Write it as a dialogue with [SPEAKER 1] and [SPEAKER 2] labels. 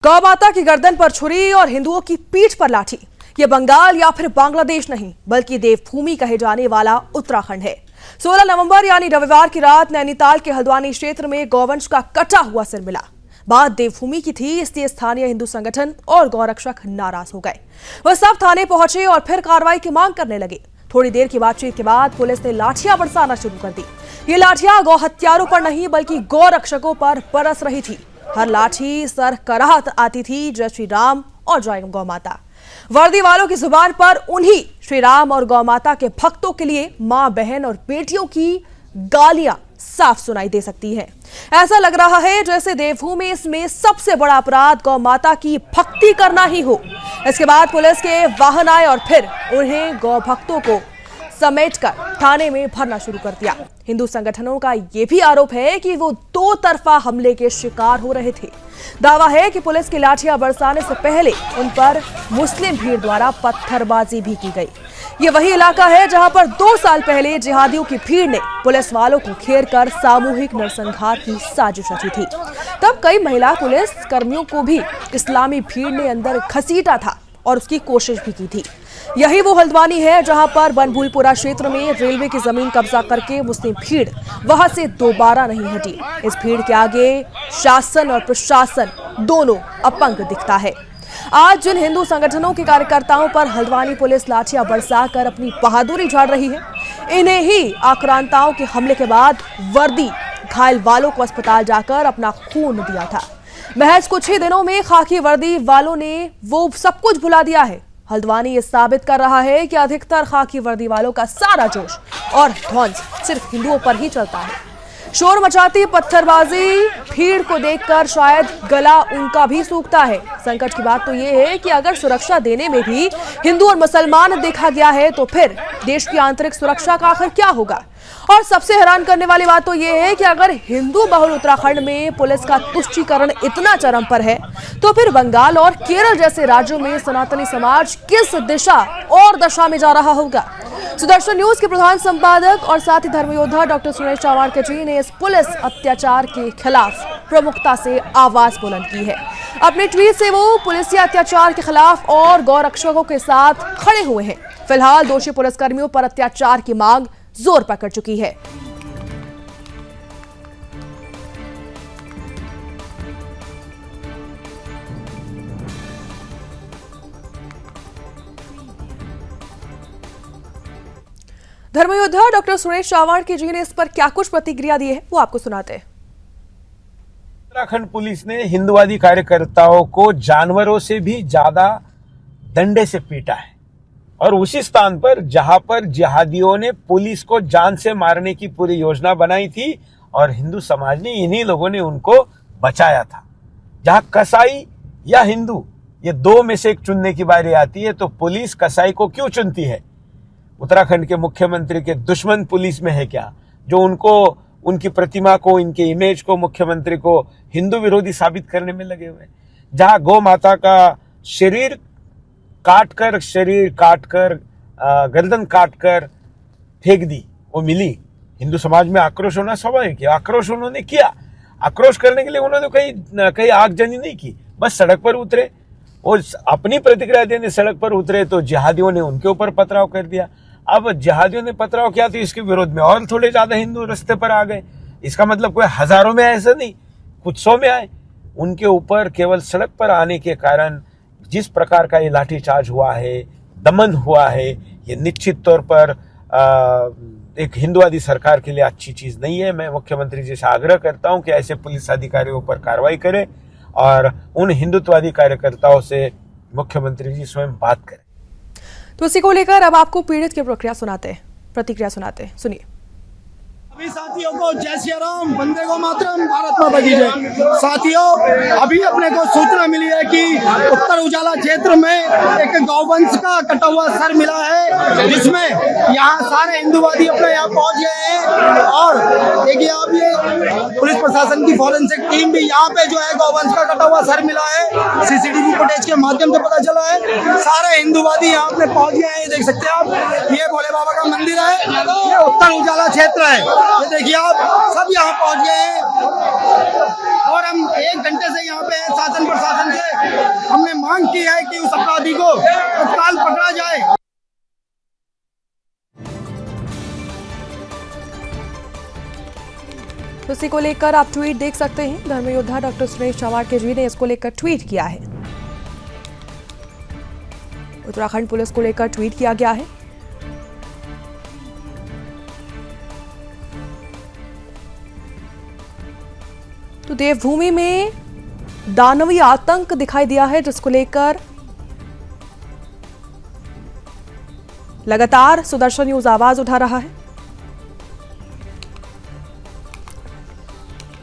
[SPEAKER 1] गौ माता की गर्दन पर छुरी और हिंदुओं की पीठ पर लाठी। ये बंगाल या फिर बांग्लादेश नहीं बल्कि देवभूमि कहे जाने वाला उत्तराखंड है। 16 नवंबर यानी रविवार की रात नैनीताल के हल्द्वानी क्षेत्र में गौवंश का कटा हुआ सिर मिला। बात देवभूमि की थी, इसलिए स्थानीय हिंदू संगठन और गौरक्षक नाराज हो गए। वह सब थाने पहुंचे और फिर कार्रवाई की मांग करने लगे। थोड़ी देर की बातचीत के बाद पुलिस ने लाठियां बरसाना शुरू कर दी। ये लाठियां गौ हत्यारों पर नहीं बल्कि गौरक्षकों पर बरस रही थी। हर लाठी सर कराहत आती थी, जय श्री राम और जय गौ माता। वर्दी वालों की जुबान पर उन्हीं श्री राम और गौ माता के भक्तों के लिए मां, बहन और बेटियों की गालियां साफ सुनाई दे सकती हैं। ऐसा लग रहा है जैसे देवभूमि में सबसे बड़ा अपराध गौ माता की भक्ति करना ही हो। इसके बाद पुलिस के वाहन आए और फिर उन्हें गौ भक्तों को समेटकर थाने में भरना शुरू कर दिया। हिंदू संगठनों का यह भी आरोप है कि वो दो तरफा हमले के शिकार हो रहे थे। दावा है कि पुलिस की लाठियां बरसाने से पहले उन पर मुस्लिम भीड़ द्वारा पत्थरबाजी भी की गई। ये वही इलाका है जहां पर 2 साल पहले जिहादियों की भीड़ ने पुलिस वालों को घेर कर सामूहिक नरसंहार की साजिश रची थी। तब कई महिला पुलिस कर्मियों को भी इस्लामी भीड़ ने अंदर घसीटा था और उसकी कोशिश भी की थी। यही वो हल्द्वानी है जहां पर बनभूलपुरा क्षेत्र में रेलवे की जमीन कब्जा करके मुस्लिम भीड़ वहां से दोबारा नहीं हटी। इस भीड़ के आगे शासन और प्रशासन दोनों अपंग दिखता है। आज जिन हिंदू संगठनों के कार्यकर्ताओं पर हल्द्वानी पुलिस लाठियां बरसाकर अपनी बहादुरी झाड़ रही है, इन्हें ही आक्रांताओं के हमले के बाद वर्दी घायल वालों को अस्पताल जाकर अपना खून दिया था। महज कुछ ही दिनों में खाकी वर्दी वालों ने वो सब कुछ भुला दिया है। हल्द्वानी ये साबित कर रहा है कि अधिकतर खाकी वर्दी वालों का सारा जोश और ध्वंस सिर्फ हिंदुओं पर ही चलता है। शोर मचाती पत्थरबाजी भीड़ को देखकर शायद गला उनका भी सूखता है। संकट की बात तो ये है कि अगर सुरक्षा देने में भी हिंदू और मुसलमान देखा गया है तो फिर देश की आंतरिक सुरक्षा का आखिर क्या होगा। और सबसे हैरान करने वाली बात तो यह है कि अगर हिंदू बहुल उत्तराखंड में पुलिस का तुष्टीकरण इतना चरम पर है तो फिर बंगाल और केरल जैसे राज्यों में सनातनी समाज किस दिशा और दशा में जा रहा होगा। सुदर्शन न्यूज के प्रधान संपादक और साथ ही धर्मयोद्धा डॉक्टर सुरेश चावाड़कर जी ने इस पुलिस अत्याचार के खिलाफ प्रमुखता से आवाज बुलंद की है। अपने ट्वीट से वो पुलिस अत्याचार के खिलाफ और गौरक्षकों के साथ खड़े हुए हैं। फिलहाल दोषी पुलिसकर्मियों पर अत्याचार की मांग जोर पकड़ चुकी है। धर्मयोद्धा डॉक्टर सुरेश चावाड़कर जी ने इस पर क्या कुछ प्रतिक्रिया दी है, वो आपको सुनाते हैं।
[SPEAKER 2] उत्तराखंड पुलिस ने हिंदुवादी कार्यकर्ताओं को जानवरों से भी ज्यादा डंडे से पीटा है और उसी स्थान पर जहां पर जिहादियों ने पुलिस को जान से मारने की पूरी योजना बनाई थी और हिंदू समाज ने इन्हीं लोगों ने उनको बचाया था। जहां कसाई या हिंदू ये दो में से एक चुनने की बारी आती है तो पुलिस कसाई को क्यों चुनती है? उत्तराखंड के मुख्यमंत्री के दुश्मन पुलिस में है क्या, जो उनको उनकी प्रतिमा को, इनके इमेज को, मुख्यमंत्री को हिंदू विरोधी साबित करने में लगे हुए। जहां गौ माता का शरीर काटकर गर्दन काटकर फेंक दी, वो मिली। हिंदू समाज में आक्रोश होना स्वाभाविक है। आक्रोश उन्होंने किया। आक्रोश करने के लिए उन्होंने कहीं आगजनी नहीं की, बस सड़क पर उतरे और अपनी प्रतिक्रिया देने सड़क पर उतरे तो जिहादियों ने उनके ऊपर पथराव कर दिया। अब जिहादियों ने पथराव किया तो इसके विरोध में और थोड़े ज्यादा हिंदू रास्ते पर आ गए। इसका मतलब कोई हजारों में ऐसा नहीं, कुछ 100 में आए। उनके ऊपर केवल सड़क पर आने के कारण जिस प्रकार का ये लाठीचार्ज हुआ है, दमन हुआ है, ये निश्चित तौर पर एक हिंदुवादी सरकार के लिए अच्छी चीज नहीं है। मैं मुख्यमंत्री जी से आग्रह करता हूं कि ऐसे पुलिस अधिकारियों पर कार्रवाई करें और उन हिंदुत्ववादी कार्यकर्ताओं से मुख्यमंत्री जी स्वयं बात करें।
[SPEAKER 1] तो इसी को लेकर अब आपको पीड़ित की प्रतिक्रिया सुनाते हैं, सुनिए।
[SPEAKER 3] सभी साथियों को जय श्री राम, वंदे गो मातरम, भारत माता की जय। साथियों, अभी अपने को सूचना मिली है कि उत्तर उजाला क्षेत्र में एक गौवंश का कटा हुआ सर मिला है, जिसमें यहाँ सारे हिंदूवादी अपने यहाँ पहुंच गए हैं और देखिए अब ये पुलिस प्रशासन की फॉरेंसिक टीम भी यहाँ पे जो है गौवंश का कटा हुआ सर मिला है, सीसीटीवी फुटेज के माध्यम से पता चला है। सारे हिंदूवादी यहाँ पे पहुंच गए हैं। देख सकते हैं आप, ये भोले बाबा का मंदिर है, ये उत्तर उजाला क्षेत्र है। ये देखिए आप सब यहाँ पहुंच गए हैं और और हम 1 घंटे से यहाँ पे हैं। शासन प्रशासन से हमने मांग की है कि उस अपराधी को तत्काल पकड़ा जाए।
[SPEAKER 1] तो इसी को लेकर आप ट्वीट देख सकते हैं। धर्म योद्धा डॉक्टर सुरेश चवाड़के जी ने इसको लेकर ट्वीट किया है। उत्तराखंड पुलिस को लेकर ट्वीट किया गया है। तो देवभूमि में दानवी आतंक दिखाई दिया है, जिसको लेकर लगातार सुदर्शन न्यूज आवाज उठा रहा है।